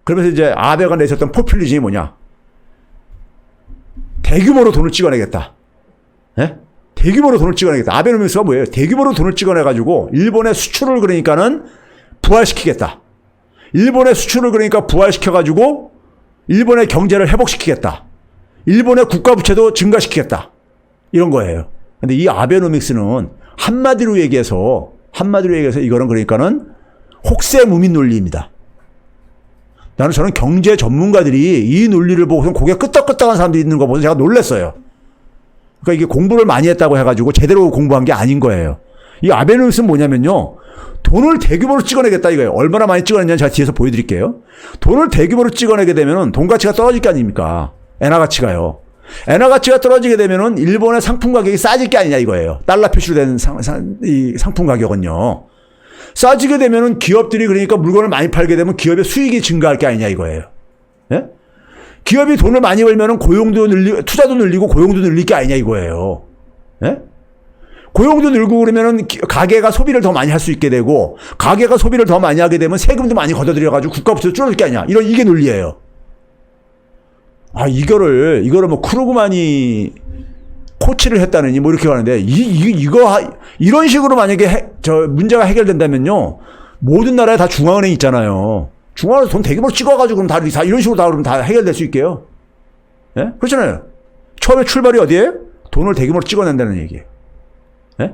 그러면서 이제 아베가 내세웠던 포퓰리즘이 뭐냐? 대규모로 돈을 찍어내겠다. 예? 대규모로 돈을 찍어내겠다. 아베노믹스가 뭐예요? 대규모로 돈을 찍어내가지고 일본의 수출을 그러니까는 부활시키겠다. 일본의 수출을 그러니까 부활시켜가지고 일본의 경제를 회복시키겠다. 일본의 국가부채도 증가시키겠다. 이런 거예요. 근데 이 아베노믹스는 한마디로 얘기해서 이거는 그러니까는 혹세무민 논리입니다. 저는 경제 전문가들이 이 논리를 보고서 고개 끄덕끄덕한 사람들이 있는 거 보고 제가 놀랐어요. 그러니까 이게 공부를 많이 했다고 해가지고 제대로 공부한 게 아닌 거예요. 이 아베노믹스는 뭐냐면요. 돈을 대규모로 찍어내겠다 이거예요. 얼마나 많이 찍어냈냐는 제가 뒤에서 보여드릴게요. 돈을 대규모로 찍어내게 되면은 돈 가치가 떨어질 게 아닙니까? 엔화 가치가요. 엔화 가치가 떨어지게 되면은 일본의 상품 가격이 싸질 게 아니냐 이거예요. 달러 표시로 된 이 상품 가격은요. 싸지게 되면은 기업들이 그러니까 물건을 많이 팔게 되면 기업의 수익이 증가할 게 아니냐 이거예요. 예? 기업이 돈을 많이 벌면은 고용도 늘리고 투자도 늘리고 고용도 늘릴 게 아니냐 이거예요. 예? 고용도 늘고 그러면은 가게가 소비를 더 많이 할 수 있게 되고 가게가 소비를 더 많이 하게 되면 세금도 많이 걷어들여가지고 국가부채도 줄어들 게 아니야. 이게 논리예요. 이거를 뭐 크루그만이 코치를 했다느니 뭐 이렇게 하는데 이런 식으로 만약에 문제가 해결된다면요 모든 나라에 다 중앙은행 있잖아요. 중앙에서 돈 되게 많이 찍어가지고 그럼 다 이런 식으로 그럼 다 해결될 수 있게요. 예? 그렇잖아요. 처음에 출발이 어디에요? 돈을 되게 많이 찍어낸다는 얘기예요. 예?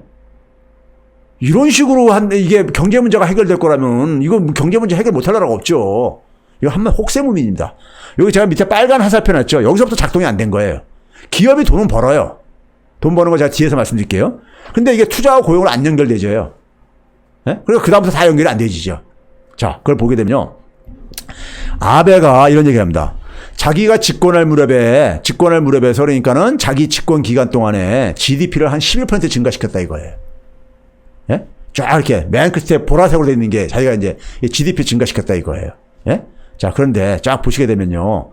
이런 식으로 이게 경제 문제가 해결될 거라면 이거 경제 문제 해결 못할 나라가 없죠. 이거 한마디 혹세무민입니다. 여기 제가 밑에 빨간 화살표 놨죠. 여기서부터 작동이 안 된 거예요. 기업이 돈은 벌어요. 돈 버는 거 제가 뒤에서 말씀드릴게요. 근데 이게 투자와 고용을 안 연결되죠. 예? 그리고 그다음부터 다 연결이 안 되지죠. 자, 그걸 보게 되면요. 아베가 이런 얘기 합니다. 자기가 집권할 무렵에서 그러니까는 자기 집권 기간 동안에 GDP를 한 11% 증가시켰다 이거예요. 예? 쫙 이렇게 맨 끝에 보라색으로 되어 있는 게 자기가 이제 GDP 증가시켰다 이거예요. 예? 자, 그런데 쫙 보시게 되면요.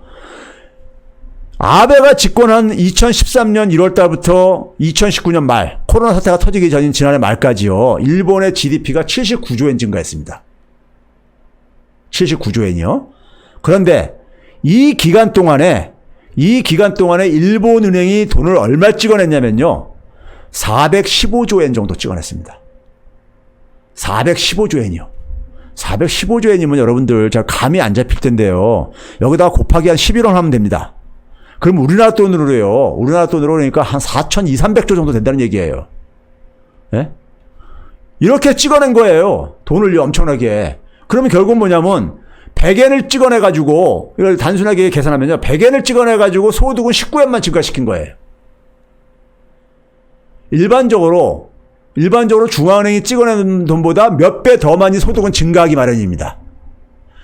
아베가 집권한 2013년 1월 달부터 2019년 말, 코로나 사태가 터지기 전인 지난해 말까지요. 일본의 GDP가 79조 엔 증가했습니다. 79조 엔이요. 그런데 이 기간 동안에 일본은행이 돈을 얼마 찍어냈냐면요. 415조 엔 정도 찍어냈습니다. 415조 엔이요. 415조 엔이면 여러분들 잘 감이 안 잡힐 텐데요. 여기다가 곱하기 한 11원 하면 됩니다. 그럼 우리나라 돈으로요. 우리나라 돈으로 그러니까 한 4,200~300조 정도 된다는 얘기예요. 예? 이렇게 찍어낸 거예요. 돈을 엄청나게. 그러면 결국은 뭐냐면 100엔을 찍어내가지고 이걸 단순하게 계산하면요. 100엔을 찍어내가지고 소득은 19엔만 증가시킨 거예요. 일반적으로 중앙은행이 찍어내는 돈보다 몇 배 더 많이 소득은 증가하기 마련입니다.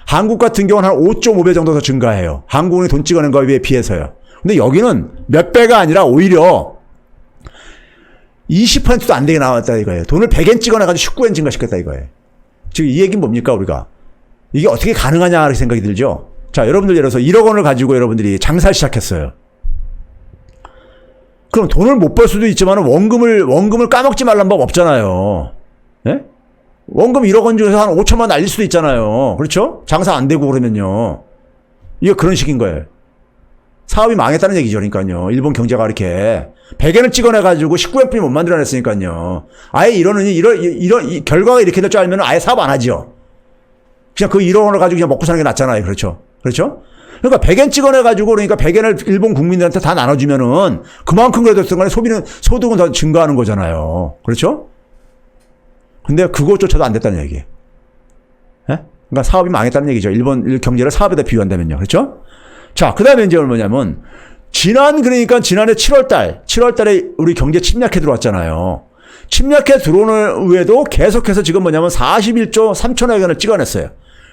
한국 같은 경우는 한 5.5배 정도 더 증가해요. 한국은행이 돈 찍어낸 거에 비해서요. 근데 여기는 몇 배가 아니라 오히려 20%도 안 되게 나왔다 이거예요. 돈을 100엔 찍어내가지고 19엔 증가시켰다 이거예요. 지금 이 얘기는 뭡니까 우리가? 이게 어떻게 가능하냐 이렇게 생각이 들죠. 자, 여러분들 예를 들어서 1억 원을 가지고 여러분들이 장사를 시작했어요. 그럼 돈을 못 벌 수도 있지만 원금을 까먹지 말란 법 없잖아요. 예? 원금 1억 원 중에서 한 5천만 날릴 수도 있잖아요. 그렇죠? 장사 안 되고 그러면요. 이게 그런 식인 거예요. 사업이 망했다는 얘기죠. 그러니까요. 일본 경제가 이렇게 100엔을 찍어내가지고 19엔뿐이 못 만들어냈으니까요. 아예 이런 결과가 이렇게 될 줄 알면 아예 사업 안 하죠. 그냥 그 1억 원을 가지고 그냥 먹고 사는 게 낫잖아요. 그렇죠? 그렇죠? 그러니까 100엔 찍어내가지고 그러니까 100엔을 일본 국민들한테 다 나눠주면은 그만큼 그래도 순간에 소득은 더 증가하는 거잖아요. 그렇죠? 근데 그것조차도 안 됐다는 얘기예요. 예? 그러니까 사업이 망했다는 얘기죠. 일본 경제를 사업에다 비유한다면요. 그렇죠? 자, 그 다음에 이제 뭐냐면, 지난해 7월달에 우리 경제 침략해 들어왔잖아요. 침략해 들어오는 후에도 계속해서 지금 뭐냐면 41조 3천억 원을 찍어냈어요.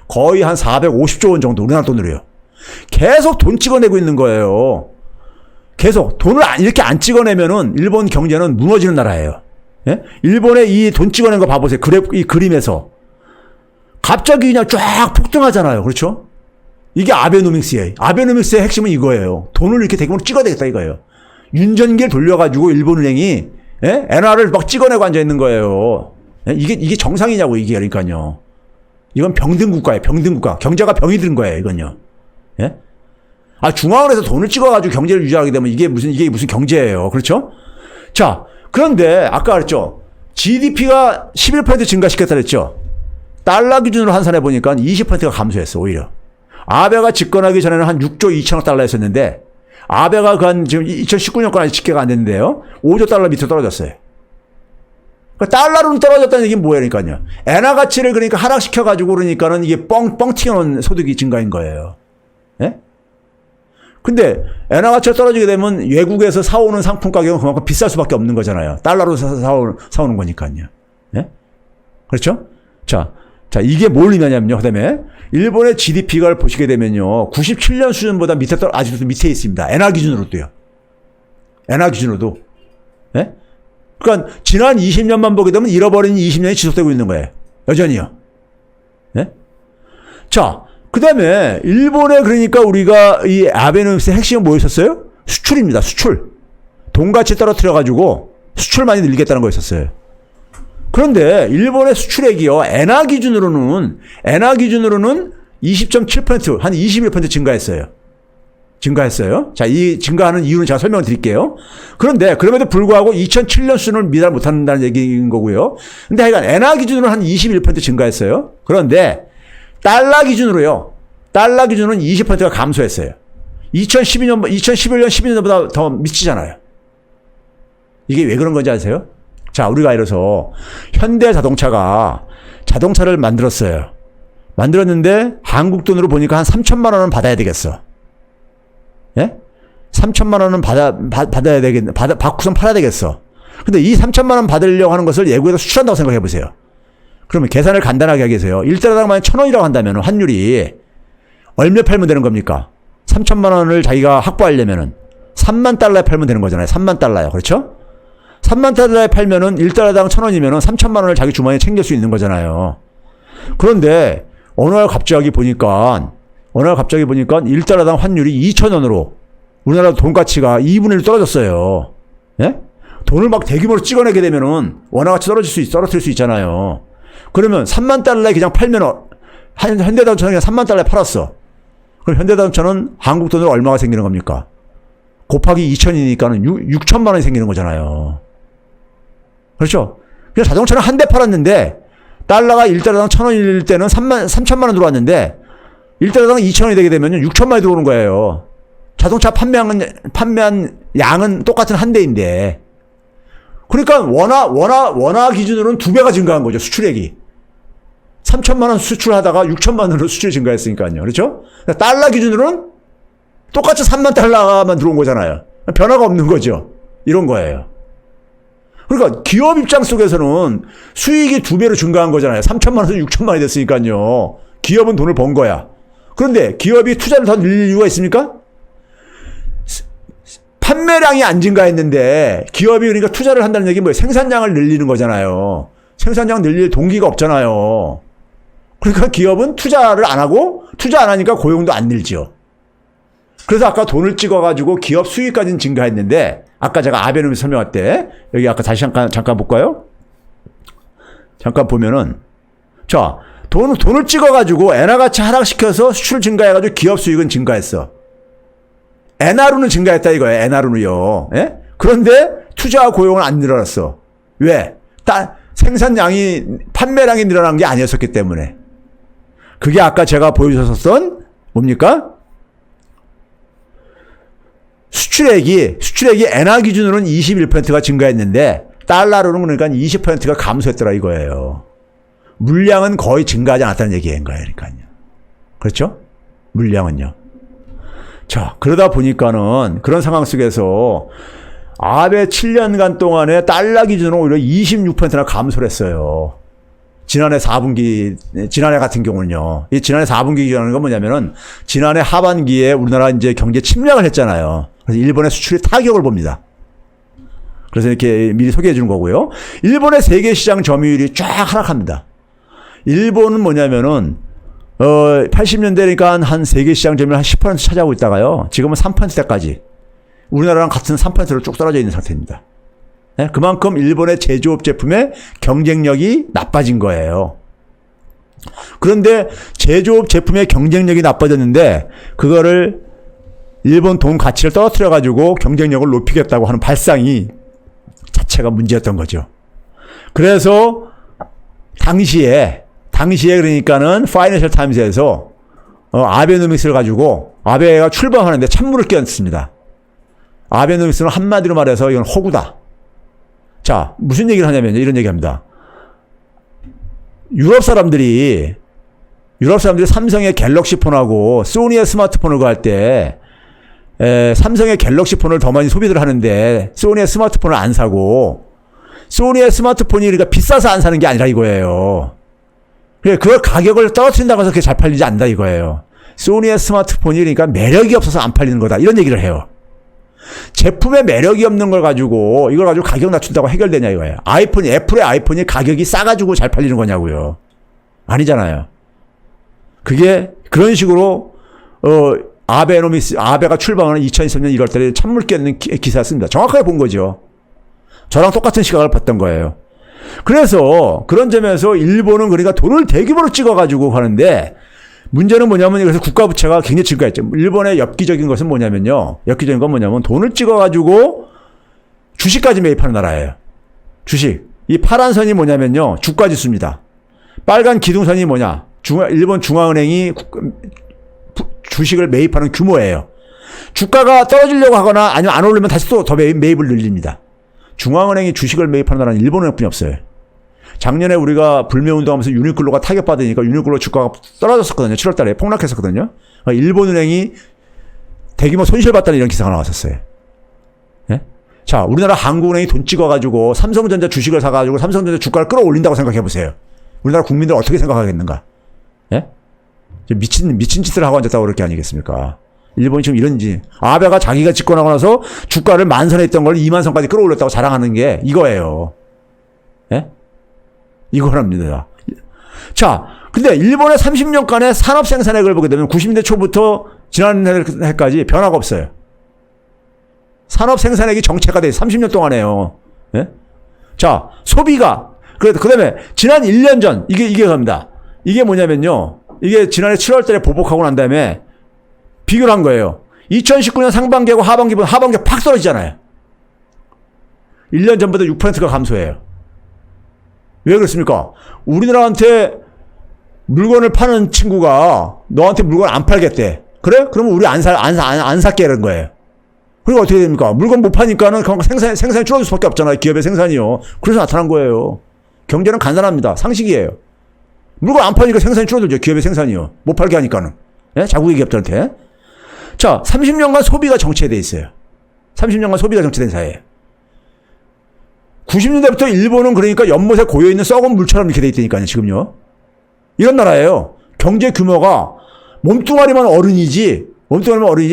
거의 한 450조 원 정도 우리나라 돈으로요. 계속 돈 찍어내고 있는 거예요. 계속 돈을 이렇게 안 찍어내면은 일본 경제는 무너지는 나라예요. 예? 일본의 이 돈 찍어낸 거 봐보세요. 이 그림에서. 갑자기 그냥 쫙 폭등하잖아요. 그렇죠? 이게 아베노믹스예요. 아베노믹스의 핵심은 이거예요. 돈을 이렇게 대규모로 찍어야 되겠다 이거예요. 윤전기를 돌려가지고 일본은행이 엔화를 막 찍어내고 앉아있는 거예요. 예? 이게 정상이냐고 이게 그러니까요. 이건 병든 국가예요. 병든 국가. 경제가 병이 든 거예요. 이건요. 예? 아, 중앙은에서 돈을 찍어가지고 경제를 유지하게 되면 이게 무슨 경제예요. 그렇죠? 자, 그런데 아까 그랬죠. GDP가 11% 증가시켰다 그랬죠. 달러 기준으로 환산해 보니까 20%가 감소했어. 오히려. 아베가 집권하기 전에는 한 6조 2천억 달러였었는데 아베가 지금 2019년까지 아직 집계가 안 됐는데요. 5조 달러 밑으로 떨어졌어요. 그러니까 달러로는 떨어졌다는 얘기는 뭐예요? 그러니까요. 엔화 가치를 그러니까 하락시켜가지고 그러니까는 이게 뻥 튀어나온 소득이 증가인 거예요. 예? 근데 엔화 가치가 떨어지게 되면 외국에서 사오는 상품 가격은 그만큼 비쌀 수밖에 없는 거잖아요. 달러로 사오는 거니까요. 예? 그렇죠? 자, 이게 뭘 의미하냐면요. 그다음에 일본의 GDP가 보시게 되면요. 97년 수준보다 아직도 밑에 있습니다. 엔화 기준으로도요. 엔화 기준으로도. 예? 그러니까 지난 20년만 보게 되면 잃어버린 20년이 지속되고 있는 거예요. 여전히요. 예? 자, 그다음에 일본에 그러니까 우리가 이 아베노믹스의 핵심은 뭐였었어요? 수출입니다. 수출. 돈가치 떨어뜨려 가지고 수출 많이 늘리겠다는 거였었어요. 그런데 일본의 수출액이요. 엔화 기준으로는 20.7%, 한 21% 증가했어요. 자, 이 증가하는 이유는 제가 설명을 드릴게요. 그런데 그럼에도 불구하고 2007년 수준을 미달 못한다는 얘기인 거고요. 근데 하여간 엔화 기준으로 한 21% 증가했어요. 그런데 달러 기준으로는 20%가 감소했어요. 2011년, 12년보다 더 미치잖아요. 이게 왜 그런 건지 아세요? 자, 우리가 이래서 현대자동차가 자동차를 만들었어요. 만들었는데 한국 돈으로 보니까 한 3천만 원은 받아야 되겠어. 예? 3천만 원은 받아야 되겠네. 받고선 팔아야 되겠어. 근데 이 3천만 원 받으려고 하는 것을 외국에서 수출한다고 생각해 보세요. 그러면 계산을 간단하게 하게 해서요. 1달러당 만약 1,000원이라고 한다면 환율이 얼마 팔면 되는 겁니까? 3천만 원을 자기가 확보하려면은 3만 달러에 팔면 되는 거잖아요. 3만 달러요. 그렇죠? 3만 달러에 팔면은 1달러당 1,000원이면은 3천만 원을 자기 주머니에 챙길 수 있는 거잖아요. 그런데 어느 날 갑자기 보니까 1달러당 환율이 2,000원으로 우리나라 돈 가치가 2분의 1 떨어졌어요. 예? 돈을 막 대규모로 찍어내게 되면은 원화 가치 떨어뜨릴 수 있잖아요. 그러면 3만 달러에 그냥 팔면 현대자동차는 그냥 3만 달러에 팔았어. 그럼 현대자동차는 한국 돈으로 얼마가 생기는 겁니까? 곱하기 2,000이니까는 6천만 원이 생기는 거잖아요. 그렇죠? 그냥 자동차는 한 대 팔았는데 달러가 1달러당 1,000원일 때는 3천만 원 들어왔는데 1달러당 2,000원이 되게 되면 6천만 원이 들어오는 거예요. 자동차 판매한 양은 똑같은 한 대인데. 그러니까 원화 기준으로는 2배가 증가한 거죠. 수출액이. 3천만 원 수출하다가 6천만 원으로 수출이 증가했으니까요. 그렇죠? 달러 기준으로는 똑같이 3만 달러만 들어온 거잖아요. 변화가 없는 거죠. 이런 거예요. 그러니까 기업 입장 속에서는 수익이 2배로 증가한 거잖아요. 3천만 원에서 6천만 원이 됐으니까요. 기업은 돈을 번 거야. 그런데 기업이 투자를 더 늘릴 이유가 있습니까? 판매량이 안 증가했는데 기업이 그러니까 투자를 한다는 얘기는 뭐예요? 생산량을 늘리는 거잖아요. 생산량 늘릴 동기가 없잖아요. 그러니까 기업은 투자를 안 하고 투자 안 하니까 고용도 안 늘죠. 그래서 아까 돈을 찍어가지고 기업 수익까지는 증가했는데 아까 제가 아베노믹스 설명할 때 여기 아까 다시 잠깐 볼까요? 잠깐 보면은 자 돈을 찍어가지고 엔화 가치 하락시켜서 수출 증가해가지고 기업 수익은 증가했어. 엔화로는 증가했다 이거예요. 엔화로는요. 예? 그런데 투자와 고용은 안 늘어났어. 왜? 생산량이 판매량이 늘어난 게 아니었었기 때문에. 그게 아까 제가 보여주셨던 뭡니까? 수출액이 엔화 기준으로는 21%가 증가했는데 달러로는 그러니까 20%가 감소했더라 이거예요. 물량은 거의 증가하지 않았다는 얘기인 거예요. 그러니까요. 그렇죠? 물량은요. 자, 그러다 보니까는 그런 상황 속에서 아베 7년간 동안에 달러 기준으로 오히려 26%나 감소를 했어요. 지난해 같은 경우는요. 이 지난해 4분기 기준하는 건 뭐냐면은 지난해 하반기에 우리나라 이제 경제 침략을 했잖아요. 그래서 일본의 수출이 타격을 봅니다. 그래서 이렇게 미리 소개해 주는 거고요. 일본의 세계 시장 점유율이 쫙 하락합니다. 일본은 뭐냐면은 80년대니까 한 세계 시장 점유율 한 10% 차지하고 있다가요. 지금은 3%대까지 우리나라랑 같은 3%로 쭉 떨어져 있는 상태입니다. 네? 그만큼 일본의 제조업 제품의 경쟁력이 나빠진 거예요. 그런데 제조업 제품의 경쟁력이 나빠졌는데 그거를 일본 돈 가치를 떨어뜨려 가지고 경쟁력을 높이겠다고 하는 발상이 자체가 문제였던 거죠. 그래서 당시에 그러니까는 파이낸셜 타임즈에서 아베노믹스를 가지고 아베가 출범하는데 찬물을 끼얹습니다. 아베노믹스는 한마디로 말해서 이건 호구다. 자, 무슨 얘기를 하냐면요. 이런 얘기합니다. 유럽 사람들이 삼성의 갤럭시 폰하고 소니의 스마트폰을 구할 때 삼성의 갤럭시 폰을 더 많이 소비를 하는데 소니의 스마트폰을 안 사고 소니의 스마트폰이 그러니까 비싸서 안 사는 게 아니라 이거예요. 그걸 가격을 떨어뜨린다고 해서 그게 잘 팔리지 않는다 이거예요. 소니의 스마트폰이 그러니까 매력이 없어서 안 팔리는 거다. 이런 얘기를 해요. 제품에 매력이 없는 걸 가지고 이걸 가지고 가격 낮춘다고 해결되냐 이거예요. 애플의 아이폰이 가격이 싸가지고 잘 팔리는 거냐고요. 아니잖아요. 그게 그런 식으로 아베가 출범하는 2023년 1월달에 찬물 끼얹는 기사였습니다. 정확하게 본 거죠. 저랑 똑같은 시각을 봤던 거예요. 그래서 그런 점에서 일본은 그러니까 돈을 대규모로 찍어가지고 하는데 문제는 뭐냐면 그래서 국가 부채가 굉장히 증가했죠. 일본의 엽기적인 것은 뭐냐면요. 엽기적인 건 뭐냐면 돈을 찍어가지고 주식까지 매입하는 나라예요. 주식. 이 파란 선이 뭐냐면요. 주가 지수입니다. 빨간 기둥선이 뭐냐. 일본 중앙은행이 주식을 매입하는 규모예요. 주가가 떨어지려고 하거나 아니면 안 오르면 다시 또 더 매입을 늘립니다. 중앙은행이 주식을 매입하는 나라는 일본은행뿐이 없어요. 작년에 우리가 불매운동하면서 유니클로가 타격받으니까 유니클로 주가가 떨어졌었거든요. 7월 달에 폭락했었거든요. 일본은행이 대규모 손실봤다는 이런 기사가 나왔었어요. 예? 자, 우리나라 한국은행이 돈 찍어가지고 삼성전자 주식을 사가지고 삼성전자 주가를 끌어올린다고 생각해보세요. 우리나라 국민들 어떻게 생각하겠는가? 예? 미친 짓을 하고 앉았다고 그럴 게 아니겠습니까? 일본이 지금 이런지. 아베가 자기가 집권하고 나서 주가를 만선에 있던 걸 2만선까지 끌어올렸다고 자랑하는 게 이거예요. 예? 이거랍니다. 자, 근데 일본의 30년간의 산업 생산액을 보게 되면 90년대 초부터 지난해까지 변화가 없어요. 산업 생산액이 정체가 돼 30년 동안에요. 예? 자, 소비가 그 다음에 지난 1년 전 이게 갑니다. 이게 뭐냐면요. 이게 지난해 7월 달에 보복하고 난 다음에 비교를 한 거예요. 2019년 상반기하고 하반기보다 하반기가 팍 떨어지잖아요. 1년 전보다 6%가 감소해요. 왜 그렇습니까? 우리나라한테 물건을 파는 친구가 너한테 물건 안 팔겠대. 그래? 그러면 우리 안 살게 이런 거예요. 그리고 어떻게 됩니까? 물건 못 파니까는 생산이 줄어들 수밖에 없잖아요. 기업의 생산이요. 그래서 나타난 거예요. 경제는 간단합니다. 상식이에요. 물건 안 파니까 생산이 줄어들죠. 기업의 생산이요. 못 팔게 하니까는. 예? 자국의 기업들한테. 자, 30년간 소비가 정체돼 있어요. 30년간 소비가 정체된 사회예요. 90년대부터 일본은 그러니까 연못에 고여있는 썩은 물처럼 이렇게 돼 있다니까요, 지금요. 이런 나라예요. 경제 규모가 몸뚱아리만 어른이지,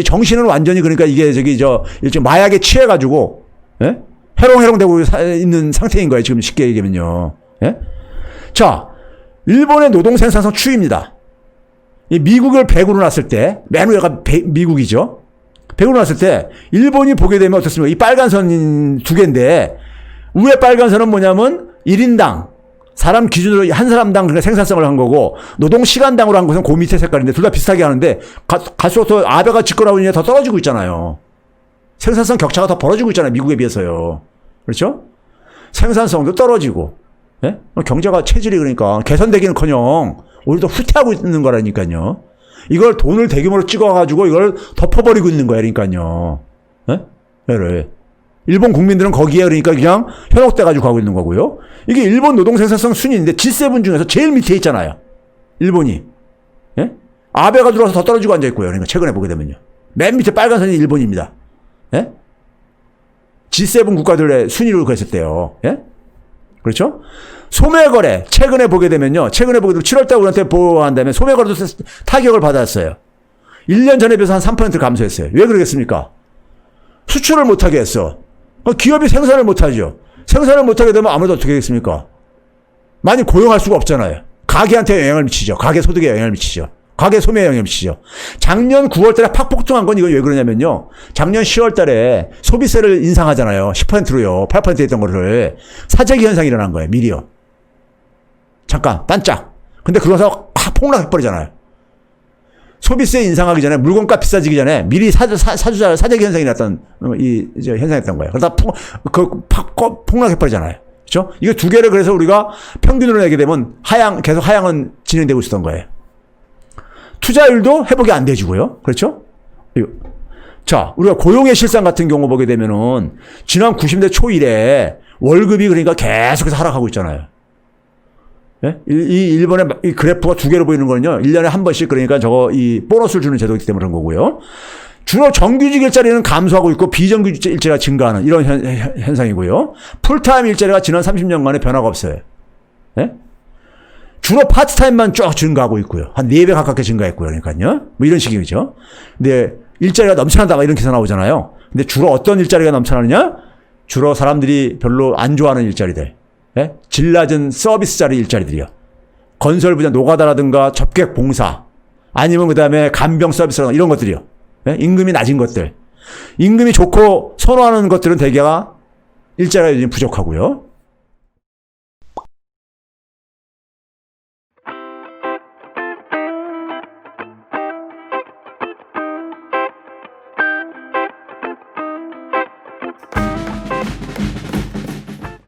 정신은 완전히 그러니까 이게 일종 마약에 취해가지고, 예? 해롱해롱 되고 있는 상태인 거예요, 지금 쉽게 얘기하면요. 예? 자, 일본의 노동 생산성 추이입니다. 이 미국을 100으로 놨을 때, 맨 위가 미국이죠. 100으로 놨을 때, 일본이 보게 되면 어떻습니까? 이 빨간 선 두 개인데, 위에 빨간 선은 뭐냐면 1인당 사람 기준으로 한 사람당 그러니까 생산성을 한 거고 노동시간당으로 한 것은 그 밑에 색깔인데 둘 다 비슷하게 하는데 갈수록 더 아베가 집권하고 있는 게 더 떨어지고 있잖아요. 생산성 격차가 더 벌어지고 있잖아요. 미국에 비해서요. 그렇죠? 생산성도 떨어지고 예? 경제가 체질이 그러니까 개선되기는커녕 오히려 더 후퇴하고 있는 거라니까요. 이걸 돈을 대규모로 찍어가지고 이걸 덮어버리고 있는 거예요. 그러니까요. 예? 일본 국민들은 거기에 그러니까 그냥 현혹돼가지고 가고 있는 거고요. 이게 일본 노동 생산성 순위인데 G7 중에서 제일 밑에 있잖아요. 일본이. 예? 아베가 들어와서 더 떨어지고 앉아있고요. 그러니까 최근에 보게 되면요. 맨 밑에 빨간 선이 일본입니다. 예? G7 국가들의 순위로 그랬었대요. 예? 그렇죠? 소매거래. 최근에 보게 되면요. 7월달 우리한테 보호한 다음에 소매거래도 타격을 받았어요. 1년 전에 비해서 한 3% 감소했어요. 왜 그러겠습니까? 수출을 못하게 했어. 기업이 생산을 못하죠. 생산을 못하게 되면 아무래도 어떻게 되겠습니까? 많이 고용할 수가 없잖아요. 가게한테 영향을 미치죠. 가게 소득에 영향을 미치죠. 가계 소매에 영향을 미치죠. 작년 9월 달에 팍 폭등한 건 이거 왜 그러냐면요. 작년 10월 달에 소비세를 인상하잖아요. 10%로요. 8% 했던 거를. 사재기 현상이 일어난 거예요. 미리요. 잠깐, 반짝. 근데 그러면서 확 폭락해버리잖아요. 소비세 인상하기 전에 물건값 비싸지기 전에 미리 사재기 현상이 났던 현상이었던 거예요. 그러다 폭락해버리잖아요. 그렇죠? 이거 두 개를 그래서 우리가 평균으로 내게 되면 계속 하향은 진행되고 있었던 거예요. 투자율도 회복이 안 돼지고요. 그렇죠? 자, 우리가 고용의 실상 같은 경우 보게 되면은 지난 90년대 초 이래 월급이 그러니까 계속해서 하락하고 있잖아요. 예? 이 일본의 이 그래프가 두 개로 보이는 거는요. 1년에 한 번씩 그러니까 이 보너스를 주는 제도이기 때문에 그런 거고요. 주로 정규직 일자리는 감소하고 있고 비정규직 일자리가 증가하는 이런 현상이고요. 풀타임 일자리가 지난 30년간의 변화가 없어요. 예? 주로 파트타임만 쭉 증가하고 있고요. 한 4배 가깝게 증가했고요. 그러니까요. 뭐 이런 식이죠. 근데 일자리가 넘쳐난다 이런 기사 나오잖아요. 근데 주로 어떤 일자리가 넘쳐나느냐? 주로 사람들이 별로 안 좋아하는 일자리들. 예? 질 낮은 서비스 자리 일자리들이요. 건설 분야 노가다라든가 접객 봉사 아니면 그다음에 간병 서비스라든가 이런 것들이요. 예? 임금이 낮은 것들. 임금이 좋고 선호하는 것들은 대개가 일자리가 부족하고요.